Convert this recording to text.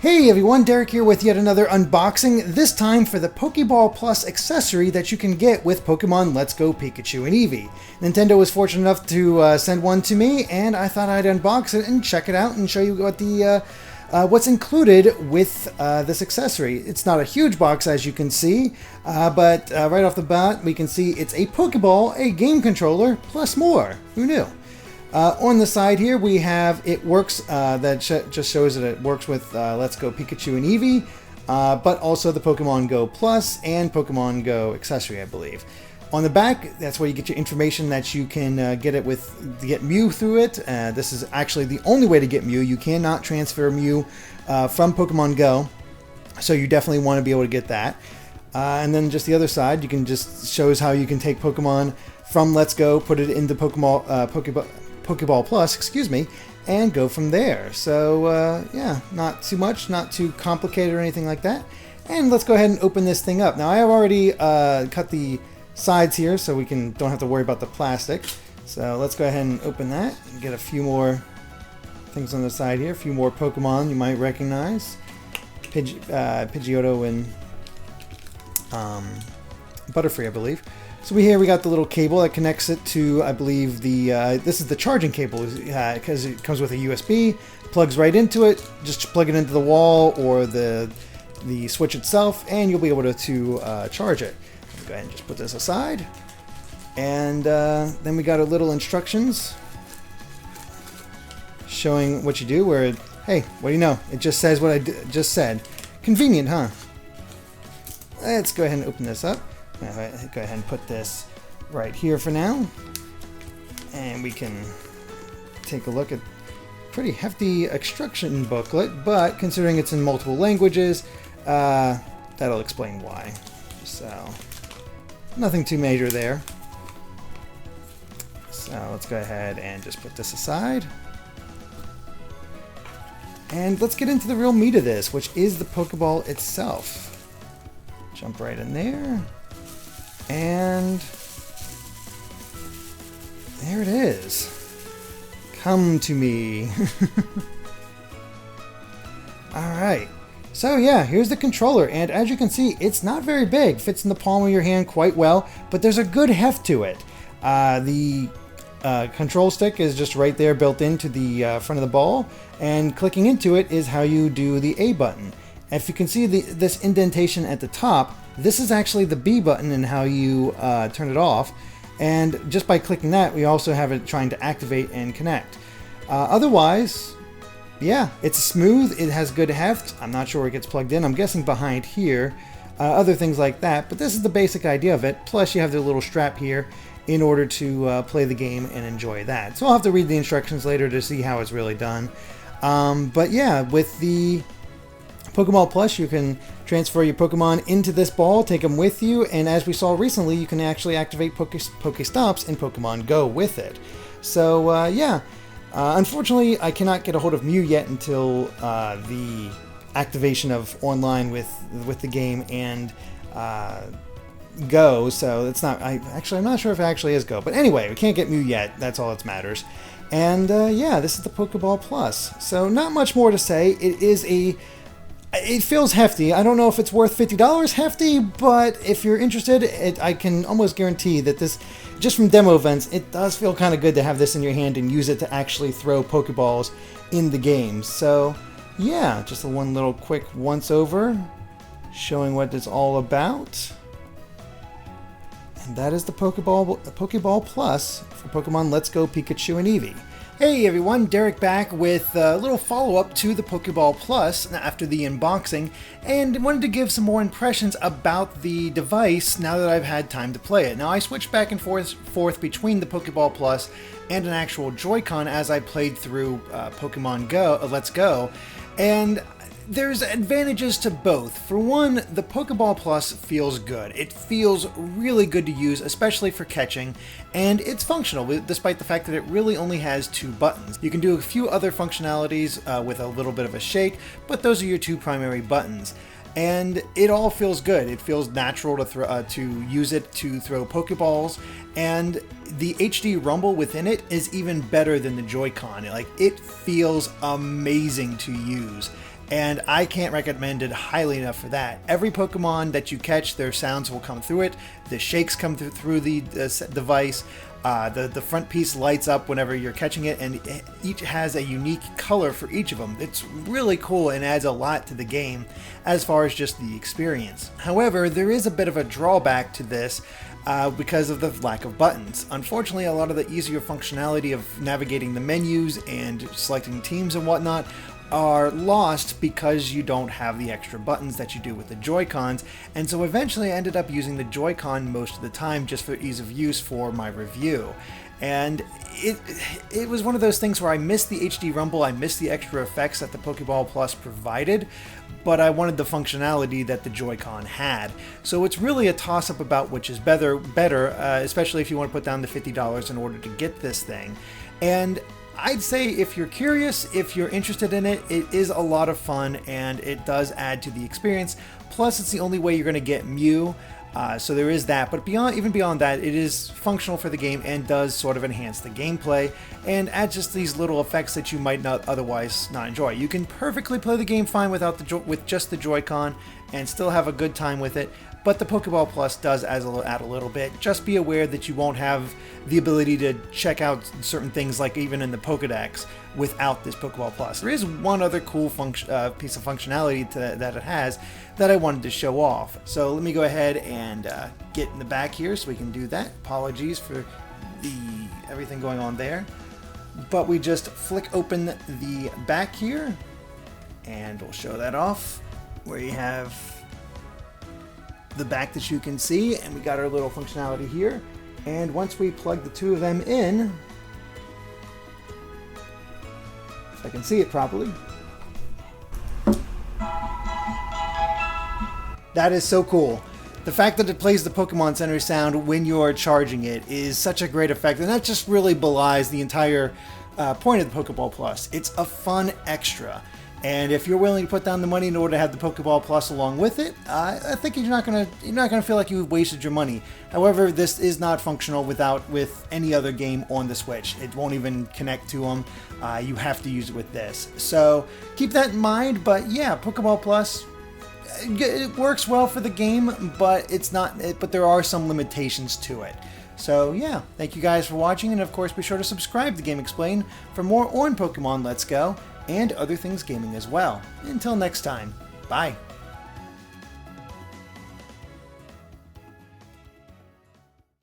Hey everyone, Derek here with yet another unboxing, this time for the Poké Ball Plus accessory that you can get with Pokemon Let's Go Pikachu and Eevee. Nintendo was fortunate enough to send one to me, and I thought I'd unbox it and check it out and show you what what's included with this accessory. It's not a huge box as you can see, but right off the bat we can see it's a Pokeball, a game controller, plus more. Who knew? On the side here we have it works, just shows that it works with Let's Go Pikachu and Eevee, but also the Pokemon Go Plus and Pokemon Go Accessory, I believe. On the back, that's where you get your information that you can get Mew through it. This is actually the only way to get Mew. You cannot transfer Mew from Pokemon Go, so you definitely want to be able to get that. And then just the other side, you can just shows how you can take Pokemon from Let's Go, put it into Poké Ball Plus, excuse me, and go from there. So yeah, not too much, not too complicated or anything like that. And let's go ahead and open this thing up. Now I have already cut the sides here so we don't have to worry about the plastic. So let's go ahead and open that and get a few more things on the side here. A few more Pokemon you might recognize. Pidgeotto and Butterfree, I believe. So here we got the little cable that connects it to, I believe, this is the charging cable, because it comes with a USB, plugs right into it. Just plug it into the wall or the switch itself, and you'll be able to charge it. Go ahead and just put this aside. And then we got a little instructions showing what you do, where, hey, what do you know? It just says what I just said. Convenient, huh? Let's go ahead and open this up. Go ahead and put this right here for now, and we can take a look at pretty hefty instruction booklet, but considering it's in multiple languages, that'll explain why. So nothing too major there. So let's go ahead and just put this aside, and let's get into the real meat of this, which is the Pokeball itself. Jump right in there. And there it is. Come to me. Alright. So yeah, here's the controller, and as you can see, it's not very big. Fits in the palm of your hand quite well, but there's a good heft to it. The control stick is just right there built into the front of the ball, and clicking into it is how you do the A button. If you can see this indentation at the top, this is actually the B button and how you turn it off. And just by clicking that, we also have it trying to activate and connect. Otherwise, yeah, it's smooth. It has good heft. I'm not sure where it gets plugged in. I'm guessing behind here. Other things like that. But this is the basic idea of it. Plus, you have the little strap here in order to play the game and enjoy that. So I'll have to read the instructions later to see how it's really done. But yeah, with the Pokeball Plus, you can transfer your Pokemon into this ball, take them with you, and as we saw recently, you can actually activate Pokestops in Pokemon Go with it. So yeah, unfortunately, I cannot get a hold of Mew yet until the activation of online with the game and Go. So it's not. I'm not sure if it actually is Go, but anyway, we can't get Mew yet. That's all that matters. And yeah, this is the Pokeball Plus. So not much more to say. It feels hefty. I don't know if it's worth $50 hefty, but if you're interested, I can almost guarantee that this, just from demo events, it does feel kind of good to have this in your hand and use it to actually throw Pokeballs in the game. So yeah, just one little quick once over showing what it's all about. And that is the Pokeball Plus for Pokemon Let's Go Pikachu and Eevee. Hey everyone, Derek back with a little follow-up to the Pokeball Plus after the unboxing, and wanted to give some more impressions about the device now that I've had time to play it. Now I switched back and forth between the Pokeball Plus and an actual Joy-Con as I played through Pokemon Go, Let's Go, and there's advantages to both. For one, the Pokeball Plus feels good. It feels really good to use, especially for catching, and it's functional, despite the fact that it really only has 2 buttons. You can do a few other functionalities with a little bit of a shake, but those are your 2 primary buttons. And it all feels good. It feels natural to use it to throw Pokeballs, and the HD rumble within it is even better than the Joy-Con. Like, it feels amazing to use. And I can't recommend it highly enough for that. Every Pokemon that you catch, their sounds will come through it. The shakes come through the device. The front piece lights up whenever you're catching it, and each has a unique color for each of them. It's really cool and adds a lot to the game as far as just the experience. However, there is a bit of a drawback to this because of the lack of buttons. Unfortunately, a lot of the easier functionality of navigating the menus and selecting teams and whatnot are lost because you don't have the extra buttons that you do with the Joy-Cons, and so eventually I ended up using the Joy-Con most of the time just for ease of use for my review. And it was one of those things where I missed the HD rumble, I missed the extra effects that the Poké Ball Plus provided, but I wanted the functionality that the Joy-Con had. So it's really a toss-up about which is better, especially if you want to put down the $50 in order to get this thing. And I'd say if you're curious, if you're interested in it, it is a lot of fun and it does add to the experience. Plus, it's the only way you're going to get Mew, so there is that. But even beyond that, it is functional for the game and does sort of enhance the gameplay and add just these little effects that you might not otherwise not enjoy. You can perfectly play the game fine with just the Joy-Con and still have a good time with it. But the Poké Ball Plus does add a little bit. Just be aware that you won't have the ability to check out certain things like even in the Pokédex without this Poké Ball Plus. There is one other cool piece of functionality that it has that I wanted to show off. So let me go ahead and get in the back here so we can do that. Apologies for everything going on there. But we just flick open the back here and we'll show that off where you have the back that you can see, and we got our little functionality here. And once we plug the two of them in, if I can see it properly, that is so cool. The fact that it plays the Pokemon Center sound when you're charging it is such a great effect, and that just really belies the entire point of the Poké Ball Plus. It's a fun extra. And if you're willing to put down the money in order to have the Poké Ball Plus along with it, I think you're not gonna feel like you've wasted your money. However, this is not functional with any other game on the Switch. It won't even connect to them. You have to use it with this. So keep that in mind. But yeah, Poké Ball Plus, it works well for the game, but it's not. But there are some limitations to it. So yeah, thank you guys for watching, and of course be sure to subscribe to GameXplain for more on Pokemon Let's Go and other things gaming as well. Until next time, bye.